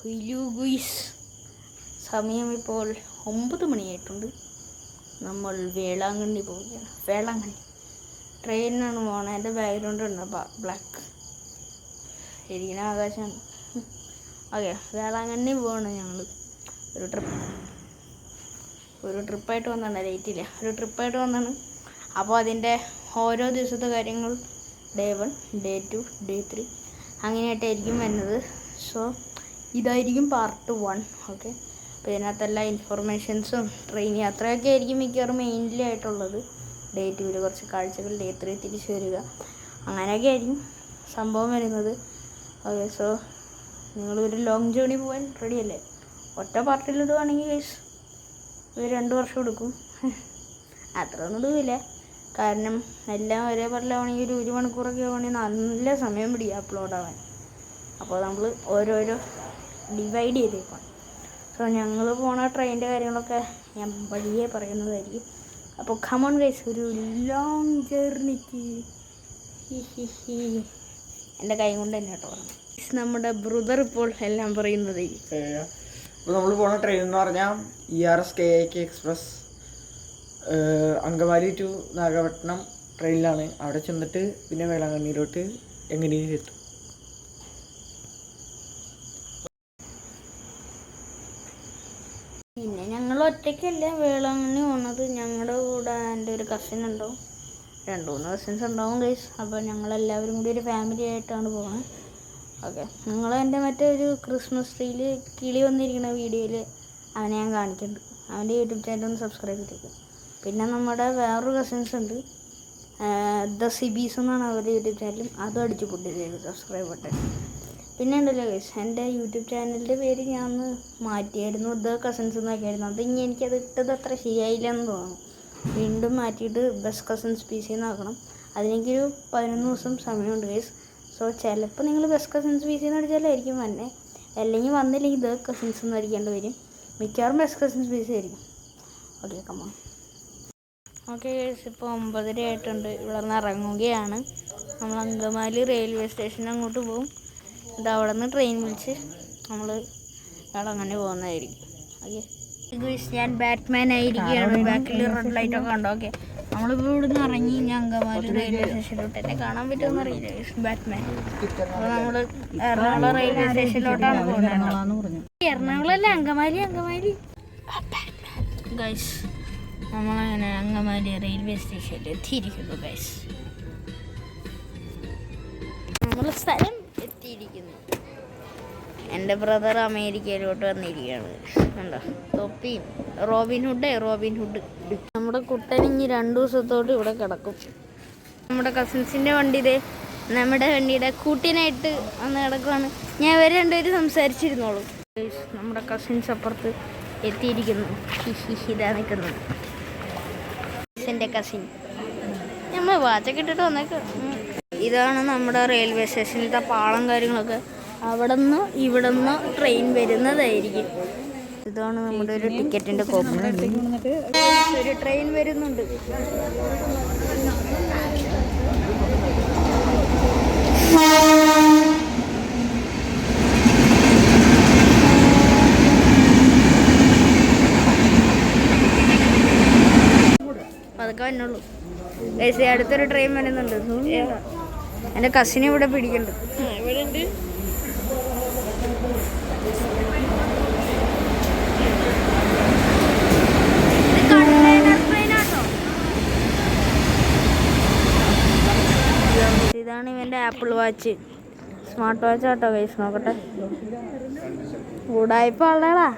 Hello guys, സമയം ഇപ്പോൾ 9 മണിയായിട്ടുണ്ട്. നമ്മൾ വേളാങ്കണ്ണി പോവുകയാണ്. വേളാങ്കണ്ണി ട്രെയിനിനാണ് പോകണത്. എൻ്റെ ബാക്ക്ഗ്രൗണ്ട് ഉണ്ട് ബ്ലാക്ക് ശരിക്കും ആകാശമാണ്. ഓക്കെ, വേളാങ്കണ്ണി പോവാണ് ഞങ്ങൾ. ഒരു ട്രിപ്പായിട്ട് വന്നതാണ്. ലേറ്റില്ല, ഒരു ട്രിപ്പായിട്ട് വന്നതാണ്. അപ്പോൾ അതിൻ്റെ ഓരോ ദിവസത്തെ കാര്യങ്ങൾ Day 1, Day 2, Day 3 അങ്ങനെയായിട്ടായിരിക്കും വരുന്നത്. സോ ഇതായിരിക്കും പാർട്ട് 1. ഓക്കെ, അപ്പോൾ ഇതിനകത്തെല്ലാ ഇൻഫർമേഷൻസും ട്രെയിൻ യാത്രയൊക്കെ ആയിരിക്കും മിക്കവാറും മെയിൻലി ആയിട്ടുള്ളത്. Day 2 കുറച്ച് കാഴ്ചകൾ, Day 3 തിരിച്ചു വരിക, അങ്ങനെയൊക്കെ ആയിരിക്കും സംഭവം വരുന്നത്. ഓക്കെ, സോ നിങ്ങളൊരു ലോങ് ജേർണി പോകാൻ റെഡിയല്ലേ? ഒറ്റ പാർട്ടിലിടുവാണെങ്കിൽ ഒരു 2 വർഷം എടുക്കും. അത്ര ഒന്നും എടുക്കില്ല, കാരണം എല്ലാം ഒരേ പറയലാണെങ്കിൽ 1 മണിക്കൂറൊക്കെ ആവുകയാണെങ്കിൽ നല്ല സമയം പിടിക്കും അപ്ലോഡ് ആവാൻ. അപ്പോൾ നമ്മൾ ഓരോരോ ഡിവൈഡ് ചെയ്തേക്കണം. സോ ഞങ്ങൾ പോണ ട്രെയിനിൻ്റെ കാര്യങ്ങളൊക്കെ ഞാൻ വഴിയേ പറയുന്നതായിരിക്കും. അപ്പോൾ കമോൺ ഗൈസ്, ഒരു ലോങ് ജേർണിക്ക് എൻ്റെ കൈ കൊണ്ട് തന്നെ കേട്ടോ പറഞ്ഞു. നമ്മുടെ ബ്രദർ ഇപ്പോൾ എല്ലാം പറയുന്നതായിരിക്കും. നമ്മൾ പോണ ട്രെയിൻ എന്ന് പറഞ്ഞാൽ ERS KIK express Angamaly to Nagapattinam ട്രെയിനിലാണ്. അവിടെ ചെന്നിട്ട് പിന്നെ വേളാങ്കണ്ണിയിലോട്ട് എങ്ങനെയും എത്തും. പിന്നെ ഞങ്ങൾ ഒറ്റയ്ക്കല്ല വേളാങ്കണ്ണി പോകുന്നത്. ഞങ്ങളുടെ കൂടെ എൻ്റെ ഒരു കസിൻ ഉണ്ടാവും, 2-3 കസിൻസ് ഉണ്ടാവും ഗൈസ്. അപ്പോൾ ഞങ്ങളെല്ലാവരും കൂടി ഒരു ഫാമിലി ആയിട്ടാണ് പോകുന്നത്. ഓക്കെ, നിങ്ങൾ എൻ്റെ മറ്റേ ഒരു ക്രിസ്മസ് ട്രീയിൽ കിളി വന്നിരിക്കുന്ന വീഡിയോയിൽ അവനെ ഞാൻ കാണിക്കുന്നുണ്ട്. അവൻ്റെ യൂട്യൂബ് ചാനൽ ഒന്ന് സബ്സ്ക്രൈബ് ചെയ്തേക്കും. പിന്നെ നമ്മുടെ വേറൊരു കസിൻസ് ഉണ്ട്, ദ സിബീസ് എന്നാണ് അവരുടെ യൂട്യൂബ് ചാനലും, അതും അടിച്ച് പൊട്ടിച്ചേക്കും സബ്സ്ക്രൈബ് ബട്ടൺ. പിന്നെ ഉണ്ടല്ലോ ഗൈസ്, എൻ്റെ യൂട്യൂബ് ചാനലിൻ്റെ പേര് ഞാൻ മാറ്റിയായിരുന്നു, ദ കസിൻസ് എന്നൊക്കെ ആയിരുന്നു. അത് ഇനി എനിക്കത് ഇട്ടത് അത്ര ശരിയായില്ല എന്ന് തോന്നുന്നു. വീണ്ടും മാറ്റിയിട്ട് ബെസ്റ്റ് കസിൻസ് PC എന്നാക്കണം. അതിനെനിക്കൊരു 11 ദിവസം സമയമുണ്ട് ഗൈസ്. സോ ചിലപ്പോൾ നിങ്ങൾ ബെസ്റ്റ് കസിൻസ് PC എന്ന് അടിച്ചാലായിരിക്കും വന്നെ, അല്ലെങ്കിൽ വന്നില്ലെങ്കിൽ ദ കസിൻസ് എന്ന് അടിക്കേണ്ടി വരും. മിക്കവാറും ബെസ്റ്റ് കസിൻസ് PC ആയിരിക്കും. ഓക്കെ, കമ്മ. ഓക്കെ ഗൈസ്, ഇപ്പോൾ 9:30 ആയിട്ടുണ്ട്. ഇവിടെ നിന്ന് ഇറങ്ങുകയാണ്. നമ്മൾ അങ്കമാലി റെയിൽവേ സ്റ്റേഷനിൽ അങ്ങോട്ട് പോകും. ഇത് അവിടെ നിന്ന് ട്രെയിൻ വിളിച്ച് നമ്മൾ അങ്ങനെ പോകുന്നതായിരിക്കും. ഓക്കെ ഗൈസ്, ഞാൻ ബാറ്റ്മാൻ ആയിരിക്കുകയാണ്. ബാക്കിൽ റെഡ് ലൈറ്റൊക്കെ ഉണ്ടോ? ഓക്കെ, നമ്മളിപ്പോൾ ഇവിടെ നിന്ന് ഇറങ്ങി ഞാൻ അങ്കമാലി റെയിൽവേ സ്റ്റേഷനിലോട്ട്. എന്നെ കാണാൻ പറ്റുമെന്ന് അറിയില്ല ഗൈസ്, ബാറ്റ്മാൻ. അപ്പോൾ നമ്മൾ എറണാകുളം റെയിൽവേ സ്റ്റേഷനിലോട്ടാണ് പോകുന്നത്. എറണാകുളം അല്ല, അങ്കമാലി ഗൈസ്. നമ്മളങ്ങനെ അങ്കമാലി റെയിൽവേ സ്റ്റേഷനിൽ എത്തിയിരിക്കുന്നു ഗൈസ്. നമ്മൾ സ്ഥലം എത്തിയിരിക്കുന്നു. എൻ്റെ ബ്രദർ അമേരിക്കയിലോട്ട് വന്നിരിക്കുകയാണ്. കണ്ടോ തൊപ്പിയും, റോബിൻ ഹുഡ്. നമ്മുടെ കുട്ടനിഞ്ഞ് 2 ദിവസത്തോട്ട് ഇവിടെ കിടക്കും. നമ്മുടെ കസിൻസിൻ്റെ വണ്ടി ഇതേ നമ്മുടെ വണ്ടിയുടെ കൂട്ടിനായിട്ട് വന്ന് കിടക്കുവാണ്. ഞാൻ ഇവർ 2 പേര് സംസാരിച്ചിരുന്നോളൂ. നമ്മുടെ കസിൻസ് അപ്പുറത്ത് എത്തിയിരിക്കുന്നു. ഇതാ നിൽക്കുന്നത് എൻ്റെ കസിൻ. നമ്മൾ വാച്ചൊക്കെ ഇട്ടിട്ട് വന്നേക്ക്. ഇതാണ് നമ്മുടെ റെയിൽവേ സ്റ്റേഷനിലത്തെ പാളം കാര്യങ്ങളൊക്കെ. അവിടെ നിന്ന് ട്രെയിൻ വരുന്നതായിരിക്കും. ഇതാണ് നമ്മുടെ ഒരു ടിക്കറ്റിൻ്റെ കോപ്പി. ഒരു ട്രെയിൻ വരുന്നുണ്ട്. അതൊക്കെ വന്നുള്ളൂ ഗൈസ്. അടുത്തൊരു ട്രെയിൻ വരുന്നുണ്ട്. എൻ്റെ കസിനെ ഇവിടെ പിടിക്കുന്നുണ്ട്. ഇവിടെ ഉണ്ട്. ഇതാണ് ഇവൻ്റെ ആപ്പിൾ വാച്ച്, സ്മാർട്ട് വാച്ച് ആട്ടോ ഗൈസ്. നോക്കട്ടെ, കൂടായ്പ ഉള്ളതാ.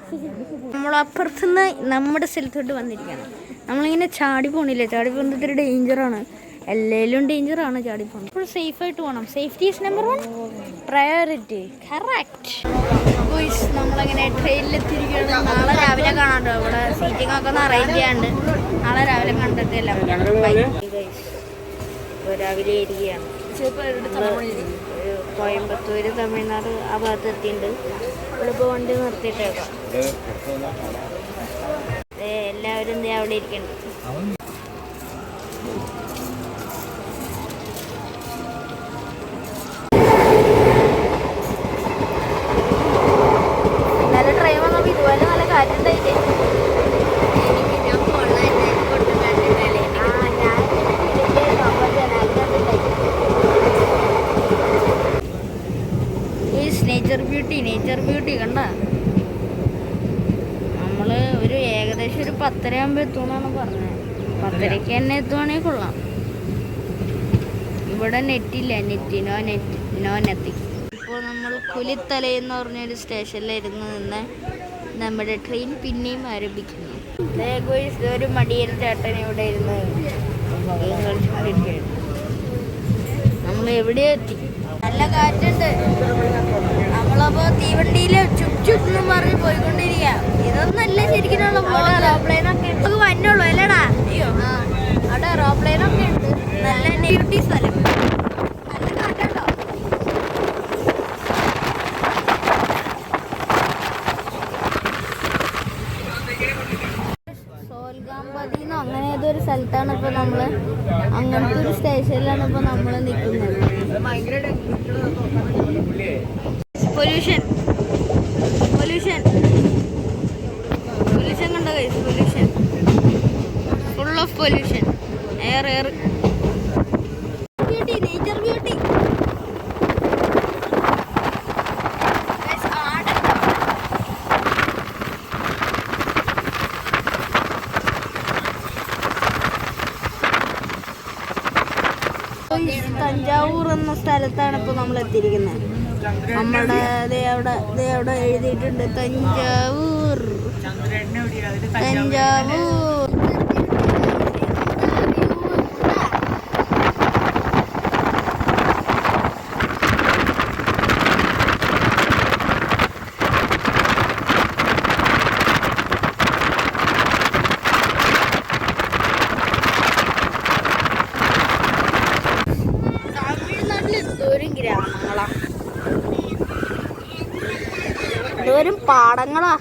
നമ്മളപ്പുറത്തുനിന്ന് നമ്മുടെ സ്ഥലത്തോട്ട് വന്നിരിക്കുകയാണ്. നമ്മളിങ്ങനെ ചാടി പോണില്ല, ചാടി പോകുന്നത് ഇത്തിരി ഡേഞ്ചറാണ്. എല്ലാവരും ഡേഞ്ചറാണ് ചാടി പോകുന്നത്. ഇപ്പോൾ സേഫായിട്ട് പോകണം. Safety is number 1 priority. Correct guys, നമ്മളങ്ങനെ ട്രെയിനിലെത്തിയിരിക്കുകയാണ്. നാളെ രാവിലെ കാണാണ്ടോ, ഇവിടെ സീറ്റിംഗ് ഒക്കെ ഒന്ന് അറേഞ്ച് ചെയ്യാണ്ട്. നാളെ രാവിലെ കണ്ടെത്തില്ല ഗൈസ്. ഇപ്പോൾ രാവിലെ ഇരിക്കുകയാണ്. കോയമ്പത്തൂര്, തമിഴ്നാട് ആ ഭാഗത്ത് എത്തിയിട്ടുണ്ട്. ഇവിടെ ഇപ്പോൾ വണ്ടി നിർത്തിയിട്ടേക്കാം. എല്ലാവരും അവിടെ ഇരിക്കുന്നുണ്ട്. നേച്ചർ ബ്യൂട്ടി കണ്ട. നമ്മൾ ഒരു ഏകദേശം ഒരു 10:30 ആകുമ്പോൾ എത്തുമെന്നാണ് പറഞ്ഞത്. 10:30 തന്നെ എത്തുവാണെങ്കിൽ കൊള്ളാം. ഇവിടെ നെറ്റില്ല, നോ നെറ്റ്. ഇപ്പോൾ നമ്മൾ കുലിത്തല എന്ന് പറഞ്ഞൊരു സ്റ്റേഷനിലിരുന്ന് നിന്ന് നമ്മുടെ ട്രെയിൻ പിന്നെയും ആരംഭിക്കുന്നു. ഒരു മടിയൻ ചേട്ടൻ ഇവിടെ ഇരുന്ന് നമ്മൾ എവിടെ എത്തി. നല്ല കാറ്റുണ്ട്. നമ്മളപ്പോൾ തീവണ്ടിയിൽ ചുപ് ചുപ് എന്ന് പറഞ്ഞ് പോയിക്കൊണ്ടിരിക്കുക. ഇതൊന്നല്ല ശരിക്കുള്ള എയർപ്ലെയിനൊക്കെ നമുക്ക് വന്നുള്ളൂ അല്ലേടാ? അയ്യോ അവിടെ എയർപ്ലെയിനൊക്കെ ഉണ്ട്. നല്ല ബ്യൂട്ടി സ്ഥലം. നല്ല കാറ്റുണ്ടോ? സോൽഗാംപതിന്നോ അങ്ങനെ ഏതൊരു സ്ഥലത്താണ് ഇപ്പോൾ നമ്മൾ. അങ്ങനത്തെ ഒരു സ്റ്റേഷനിലാണ് ഇപ്പോൾ നമ്മൾ നിൽക്കുന്നത്. പൊല്യൂഷൻ കണ്ടോ guys? Pollution, full of pollution. Air beauty, nature beauty. Thanjavur എന്ന സ്ഥലത്താണ് ഇപ്പോൾ നമ്മൾ എത്തിയിരിക്കുന്നത്. നമ്മുടെ അവിടെ എഴുതിയിട്ടുണ്ട് തഞ്ചാവൂർ. എന്തോരം പാടങ്ങളാ.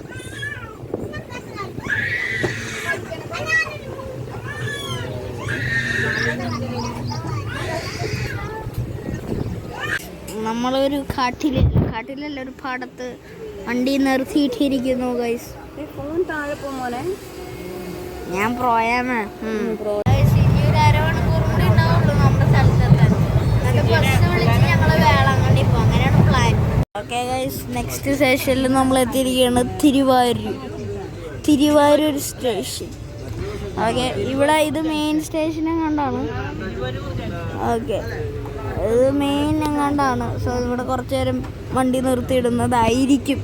നമ്മളൊരു കാട്ടിലല്ല ഒരു പാടത്ത് വണ്ടി നിർത്തിയിട്ടിരിക്കുന്നു ഗൈസ്. ഫോൺ താഴെ പോമോനെ. ഞാൻ പ്രോയാമേ. ഇനി ഒരു അരമണിക്കൂർ കൂടി ഉണ്ടാവുള്ളൂ നമ്മുടെ സ്ഥലത്തെത്താൻ. ബസ് വിളിച്ച് ഞങ്ങൾ വേളാങ്കണ്ണി പോകും. അങ്ങനെയാണ് പ്ലാൻ. ഓക്കെ ഗൈസ്, നെക്സ്റ്റ് സ്റ്റേഷനിൽ നമ്മൾ എത്തിയിരിക്കുകയാണ് തിരുവാരൂർ സ്റ്റേഷൻ. ഓക്കെ, ഇവിടെ ഇത് മെയിൻ സ്റ്റേഷൻ എങ്ങാണ്ടാണ്. ഓക്കെ, ഇത് മെയിൻ എങ്ങാണ്ടാണ്. സോ ഇവിടെ കുറച്ച് നേരം വണ്ടി നിർത്തിയിടുന്നതായിരിക്കും.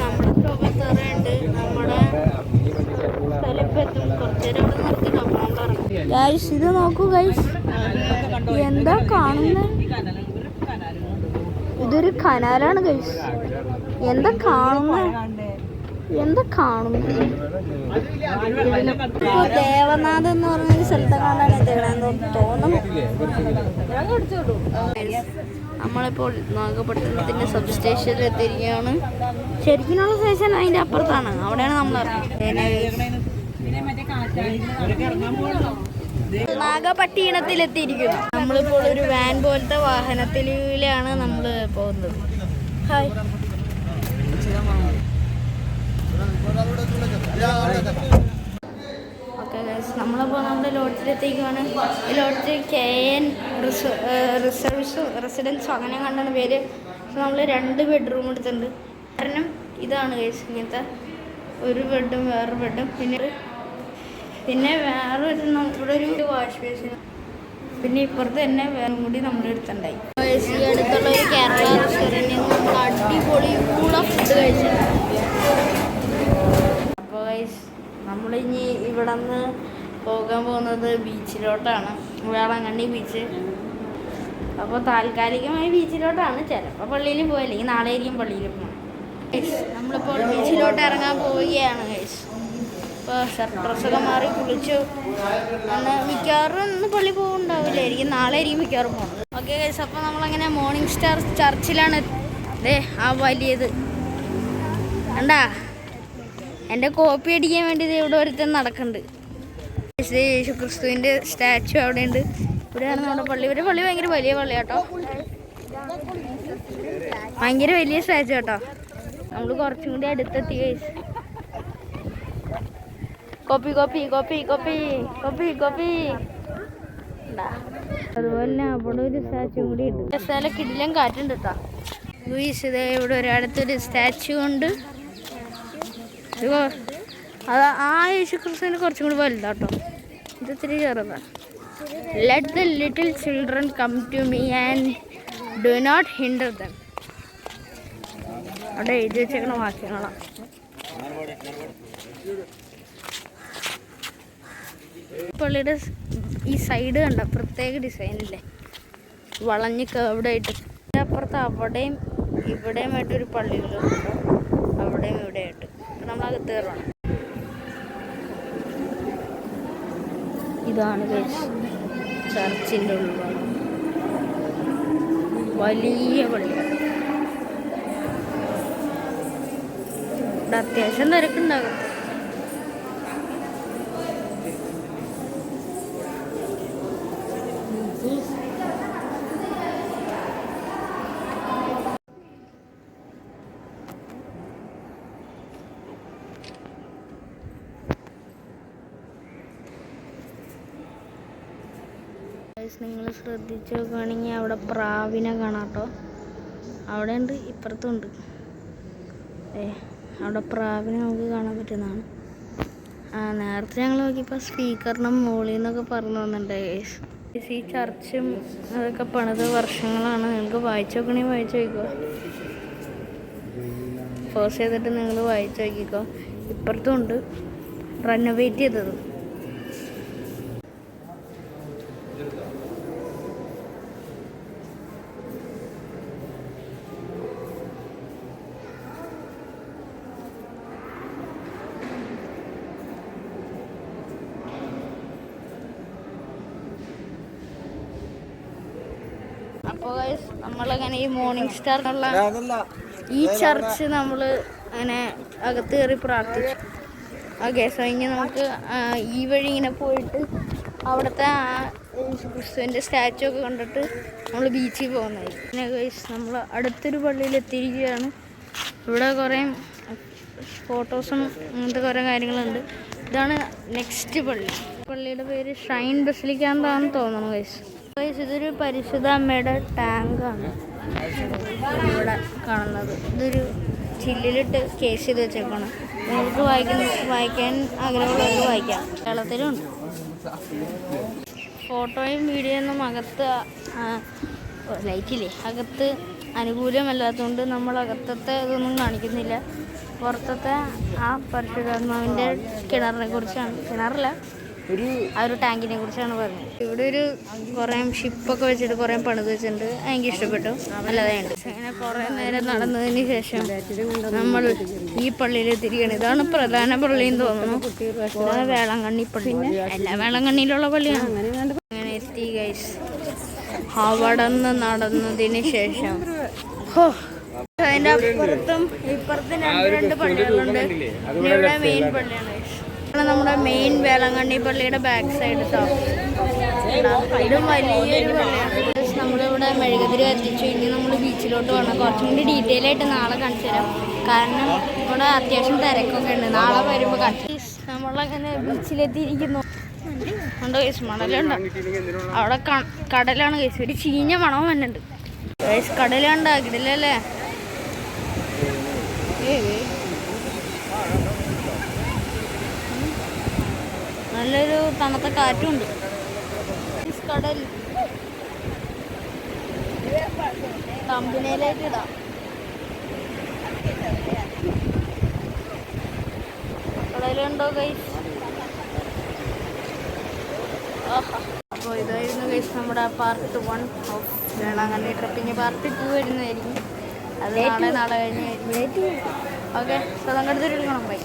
നമ്മുടെ സ്റ്റോപ്പെത്താറുണ്ട്. നമ്മുടെ സ്ഥലപ്പെത്തും. കുറച്ച് നേരം ഇവിടെ നിർത്തിയിടാം. ഗൈസ് ഇത് നോക്കൂ ഗൈസ്, എന്താ കാണുന്നത്? ഇതൊരു കനാലാണ് ഗൈസ്. എന്താ കാണുന്നത്? ഇപ്പോൾ ദേവനാഥ് എന്ന് പറഞ്ഞൊരു സ്ഥലത്തെ കാണാൻ എത്തിക്കണമെന്ന് തോന്നുന്നു. നമ്മളിപ്പോൾ നാഗപട്ടണത്തിൻ്റെ സബ് സ്റ്റേഷനിൽ എത്തിയിരിക്കുകയാണ്. ശരിക്കുള്ള സ്റ്റേഷൻ അതിൻ്റെ അപ്പുറത്താണ്. അവിടെയാണ് നമ്മൾ നാഗപട്ടണത്തിലെത്തിയിരിക്കുന്നു. നമ്മളിപ്പോൾ ഒരു വാൻ പോലത്തെ വാഹനത്തിലാണ് നമ്മൾ പോകുന്നത്. ഹായ്. ഓക്കെ ഗൈസ്, നമ്മളിപ്പോൾ നമ്മുടെ ലോഡ്ജിലെത്തിക്കുകയാണ്. ഈ ലോഡ്ജ് KN റെസിഡൻസോ അങ്ങനെ കണ്ടാണ് പേര്. നമ്മൾ 2 ബെഡ്റൂം എടുത്തിട്ടുണ്ട്. കാരണം ഇതാണ് ഗൈസ്, ഇങ്ങനത്തെ ഒരു ബെഡും വേറൊരു ബെഡും പിന്നെ വേറെ ഇവിടെ ഒരു വാഷ് ബേസിൻ. പിന്നെ ഇപ്പുറത്ത് തന്നെ വേറെ കൂടി നമ്മൾ എടുത്തിട്ടുണ്ടായി. ഈ അടുത്തുള്ള ഒരു കേരള റെസ്റ്റോറൻറ്റിൽ നമ്മൾ അടിപൊളി ഫുഡ് കഴിച്ചിട്ടുണ്ട്. അപ്പോൾ ഗൈസ്, നമ്മളിനി ഇവിടെ നിന്ന് പോകാൻ പോകുന്നത് ബീച്ചിലോട്ടാണ്. വേളാങ്കണ്ണി ബീച്ച്. അപ്പോൾ താൽക്കാലികമായി ബീച്ചിലോട്ടാണ്. ചിലപ്പോൾ പള്ളിയിലും പോയി, അല്ലെങ്കിൽ നാളെ ആയിരിക്കും പള്ളിയിൽ പോകണം. നമ്മളിപ്പോൾ ബീച്ചിലോട്ട് ഇറങ്ങാൻ പോവുകയാണ് ഗൈസ്. ഇപ്പോൾ ഡ്രസ്സൊക്കെ മാറി കുളിച്ചു. മിക്കവാറും ഇന്ന് പള്ളി പോകുന്നുണ്ടാവില്ലായിരിക്കും, നാളെ ആയിരിക്കും മിക്കവാറും പോകണം. ഓക്കെ ഗൈസ്, അപ്പോൾ നമ്മളങ്ങനെ മോർണിംഗ് സ്റ്റാർ ചർച്ചിലാണ്. ആ വലിയത് കണ്ടാ, എൻ്റെ കോപ്പി അടിക്കാൻ വേണ്ടി ഇവിടെ ഒരുത്തൻ നടക്കുന്നുണ്ട്. യേശു ക്രിസ്തുവിൻ്റെ സ്റ്റാച്ചു അവിടെയുണ്ട്. ഇവിടെയാണ് നമ്മുടെ പള്ളി. ഇവരുടെ പള്ളി ഭയങ്കര വലിയ പള്ളിയാട്ടോ, ഭയങ്കര വലിയ സ്റ്റാച്ചു കേട്ടോ. നമ്മൾ കുറച്ചും കൂടി അടുത്തെത്തി ഗൈസ്. കോപ്പി അതുപോലെ തന്നെ അവിടെ ഒരു സ്റ്റാച്ചു കൂടി ഉണ്ട്. സ്ഥലം കിടിലം കാറ്റുണ്ട് കേട്ടോ. ഗുയിസ് ഇതേ ഇവിടെ ഒരു അടുത്തൊരു സ്റ്റാച്ചു ഉണ്ട്. അത് ആ യേശു ക്രിസ്തുവിന് കുറച്ചും കൂടി വലുതാട്ടോ. ഇത് ഇത്തിരി ചെറുതാണ്. Let the little children come to me and do not hinder them. അവിടെ എഴുതി വെച്ചേക്കണ വാക്യങ്ങളാണ്. പള്ളിയുടെ ഈ സൈഡ് കണ്ട പ്രത്യേക ഡിസൈനില്ലേ, വളഞ്ഞ് കേവിടായിട്ട്. അപ്പുറത്ത് അവിടെയും ഇവിടെയുമായിട്ടൊരു പള്ളികളുണ്ട്, അവിടെയും ഇവിടെയായിട്ട്. നമ്മളകത്ത് കയറണം. ഇതാണ് ചർച്ചിൻ്റെ ഉൾഭാഗം. വലിയ പള്ളിയാണ്. ഇവിടെ അത്യാവശ്യം തിരക്കുണ്ടാകും. നിങ്ങൾ ശ്രദ്ധിച്ച് നോക്കുകയാണെങ്കിൽ അവിടെ പ്രാവിനെ കാണാം കേട്ടോ. അവിടെ ഉണ്ട്, ഇപ്പുറത്തുണ്ട്. അവിടെ പ്രാവിനെ നമുക്ക് കാണാൻ പറ്റുന്നതാണ്. നേരത്തെ ഞങ്ങൾ നോക്കിയപ്പോൾ സ്പീക്കറിന് മുകളിൽ നിന്നൊക്കെ പറഞ്ഞു തന്നിട്ടുണ്ട്. ഈ ചർച്ചും അതൊക്കെ പണിത് വർഷങ്ങളാണ്. നിങ്ങൾക്ക് വായിച്ചു നോക്കണമെങ്കിൽ വായിച്ചു നോക്കിക്കോ. ഫോഴ്സ് ചെയ്തിട്ട് നിങ്ങൾ വായിച്ചു നോക്കിക്കോ. ഇപ്പുറത്തും ഉണ്ട് റെനോവേറ്റ് ചെയ്തത്. അപ്പോൾ നമ്മളിങ്ങനെ ഈ മോർണിംഗ് സ്റ്റാർ എന്നുള്ള ഈ ചർച്ച് നമ്മൾ അങ്ങനെ അകത്ത് കയറി പ്രാർത്ഥിച്ചു. ഓക്കെ, സോ ഇനി നമുക്ക് ഈ വഴി ഇങ്ങനെ പോയിട്ട് അവിടുത്തെ ആ ക്രിസ്തുവിൻ്റെ സ്റ്റാച്ചു ഒക്കെ കണ്ടിട്ട് നമ്മൾ ബീച്ചിൽ പോകുന്നതായി. പിന്നെ നമ്മൾ അടുത്തൊരു പള്ളിയിൽ എത്തിയിരിക്കുകയാണ്. ഇവിടെ കുറേ ഫോട്ടോസും അങ്ങനത്തെ കുറേ കാര്യങ്ങളുണ്ട്. ഇതാണ് നെക്സ്റ്റ് പള്ളി. പള്ളിയുടെ പേര് ഷൈൻ ബസിലിക്ക എന്താണെന്ന് തോന്നുന്നു ഗൈസ്. ഇതൊരു പരിശുദ്ധ അമ്മയുടെ ടാങ്കാണ് ഇവിടെ കാണുന്നത്. ഇതൊരു ചില്ലിലിട്ട് കേസ് ചെയ്ത് വെച്ചേക്കാണ്. നിങ്ങൾക്ക് വായിക്കാൻ ആഗ്രഹമുള്ളവർക്ക് വായിക്കാം. കേരളത്തിലുണ്ട്. ഫോട്ടോയും വീഡിയോ ഒന്നും അകത്ത് ലൈറ്റില്ലേ, അകത്ത് അനുകൂലമല്ലാത്തതുകൊണ്ട് നമ്മൾ അകത്തത്തെ ഇതൊന്നും കാണിക്കുന്നില്ല. പുറത്തത്തെ ആ പരിശുദ്ധാത്മാവിൻ്റെ കിണറിനെ കുറിച്ചാണ്, കിണറില്ല ആ ഒരു ടാങ്കിനെ കുറിച്ചാണ് പറഞ്ഞത്. ഇവിടെ ഒരു കുറേ ഷിപ്പൊക്കെ വെച്ചിട്ട് കുറേ പണിത് വെച്ചിട്ടുണ്ട്. എനിക്ക് ഇഷ്ടപ്പെട്ടു, നല്ലതായുണ്ട്. അങ്ങനെ കുറേ നേരം നടന്നതിന് ശേഷം നമ്മൾ ഈ പള്ളിയിൽ എത്തിയിരിക്കുകയാണ്. ഇതാണ് പ്രധാന പള്ളിയെന്ന് തോന്നുന്നു. ഇതാണ് വേളാങ്കണ്ണി പള്ളി. എല്ലാ വേളാങ്കണ്ണിയിലുള്ള പള്ളിയാണ്. അങ്ങനെ എത്തി ഗൈസ്. അവിടെ നിന്ന് നടന്നതിന് ശേഷം അതിൻ്റെ അപ്പുറത്തും ഇപ്പുറത്തും രണ്ട് പള്ളികളുണ്ട്. ഇവിടെ മെയിൻ പള്ളിയാണ്. നമ്മുടെ മെയിൻ വേളാങ്കണ്ണി പള്ളിയുടെ ബാക്ക് സൈഡ് ഇതും വലിയൊരു പള്ളിയാണ്. നമ്മളിവിടെ മെഴുകുതിരി കത്തിച്ചു. ഇനി നമ്മൾ ബീച്ചിലോട്ട് പോകണം. കുറച്ചും കൂടി ഡീറ്റെയിൽ ആയിട്ട് നാളെ കാണിച്ചു തരാം. കാരണം ഇവിടെ അത്യാവശ്യം തിരക്കൊക്കെ ഉണ്ട്. നാളെ വരുമ്പോൾ കാണിച്ചു. നമ്മളങ്ങനെ ബീച്ചിലെത്തിയിരിക്കുന്നു. ഉണ്ട് കേസ്, മണലുണ്ട്. അവിടെ കടലാണ് കേസ്. ഒരു ചീഞ്ഞ മണവും വന്നുണ്ട് കേസ്. കടലുണ്ട്, കിടലല്ലേ. നല്ലൊരു തണുത്ത കാറ്റുണ്ട്. കടൽ തമ്പിനയിലേക്ക് ഇടാം. കടലുണ്ടോ ഗൈസ്? അപ്പോൾ ഇതായിരുന്നു ഗൈസ് നമ്മുടെ part 1 of Velankanni tripping. Part 2 വരുന്നതായിരിക്കും. അത് നാളെ കഴിഞ്ഞായിരിക്കും. ഓക്കെ, സ്ഥലം കടുത്തിട്ട് എടുക്കണം. ബൈ.